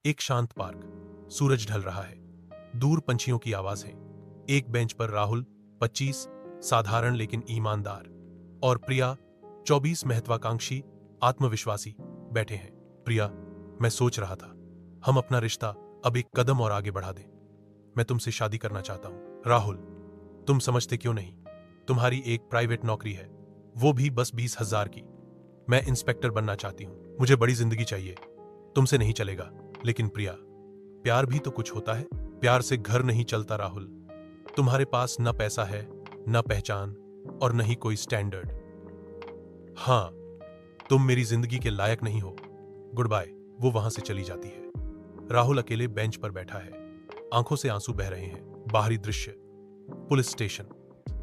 एक शांत पार्क, सूरज ढल रहा है, दूर पंछियों की आवाज है। एक बेंच पर राहुल 25, साधारण लेकिन ईमानदार, और प्रिया 24, महत्वाकांक्षी, आत्मविश्वासी बैठे हैं। प्रिया, मैं सोच रहा था हम अपना रिश्ता अब एक कदम और आगे बढ़ा दें। मैं तुमसे शादी करना चाहता हूं। राहुल, तुम समझते क्यों नहीं? तुम्हारी एक प्राइवेट नौकरी है, वो भी बस 20,000 की। मैं इंस्पेक्टर बनना चाहती हूं। मुझे बड़ी जिंदगी चाहिए। तुमसे नहीं चलेगा। लेकिन प्रिया, प्यार भी तो कुछ होता है। प्यार से घर नहीं चलता राहुल। तुम्हारे पास न पैसा है, न पहचान, और न ही कोई स्टैंडर्ड। हाँ, तुम मेरी जिंदगी के लायक नहीं हो। Good bye. वो वहां से चली जाती है। राहुल अकेले बेंच पर बैठा है, आंखों से आंसू बह रहे हैं। बाहरी दृश्य, पुलिस स्टेशन।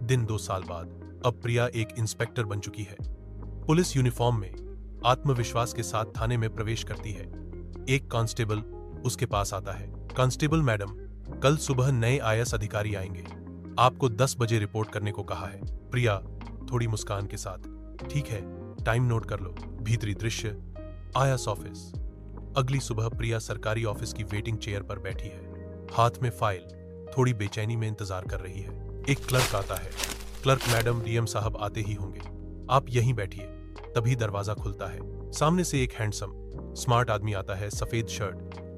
दिन 2 साल बाद अब प्रिया एक इंस्पेक्टर बन चुकी है। पुलिस यूनिफॉर्म में आत्मविश्वास के साथ थाने में प्रवेश करती है। एक कांस्टेबल उसके पास आता है। कांस्टेबल मैडम, कल सुबह नए आईएएस अधिकारी आएंगे। आपको 10 बजे रिपोर्ट करने को कहा है। प्रिया थोड़ी मुस्कान के साथ, ठीक है, टाइम नोट कर लो। भीतरी दृश्य, आईएएस ऑफिस। अगली सुबह प्रिया सरकारी ऑफिस की वेटिंग चेयर पर बैठी है, हाथ में फाइल, थोड़ी बेचैनी में इंतजार कर रही है। एक क्लर्क आता है। क्लर्क मैडम, डीएम साहब आते ही होंगे, आप यहीं बैठिए। तभी दरवाजा खुलता है। सामने से एक हैंडसम, स्मार्ट आदमी आता है। सफेद शर्ट,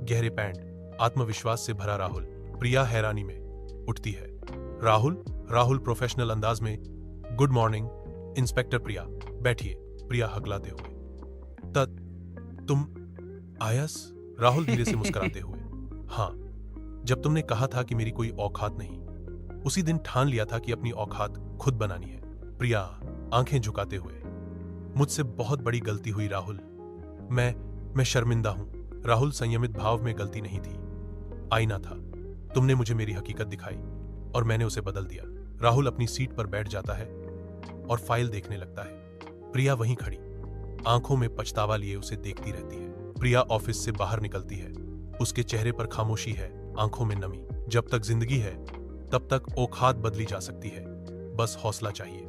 गहरे पैंट, आत्मविश्वास से भरा राहुल। प्रिया हैरानी में उठती है। राहुल? राहुल प्रोफेशनल अंदाज में, गुड मॉर्निंग इंस्पेक्टर प्रिया, बैठिए। प्रिया हकलाते हुए, तुम आयस? राहुल धीरे से मुस्कुराते हुए, हाँ, जब तुमने कहा था कि मेरी कोई औकात नहीं, उसी दिन ठान लिया था कि अपनी औकात खुद बनानी है। प्रिया आंखें झुकाते हुए, मुझसे बहुत बड़ी गलती हुई राहुल। मैं शर्मिंदा हूं। राहुल संयमित भाव में, गलती नहीं थी, आईना था। तुमने मुझे मेरी हकीकत दिखाई और मैंने उसे बदल दिया। राहुल अपनी सीट पर बैठ जाता है और फाइल देखने लगता है। प्रिया वहीं खड़ी, आंखों में पछतावा लिए उसे देखती रहती है। प्रिया ऑफिस से बाहर निकलती है। उसके चेहरे पर खामोशी है, आंखों में नमी। जब तक जिंदगी है तब तक औकात बदली जा सकती है, बस हौसला चाहिए।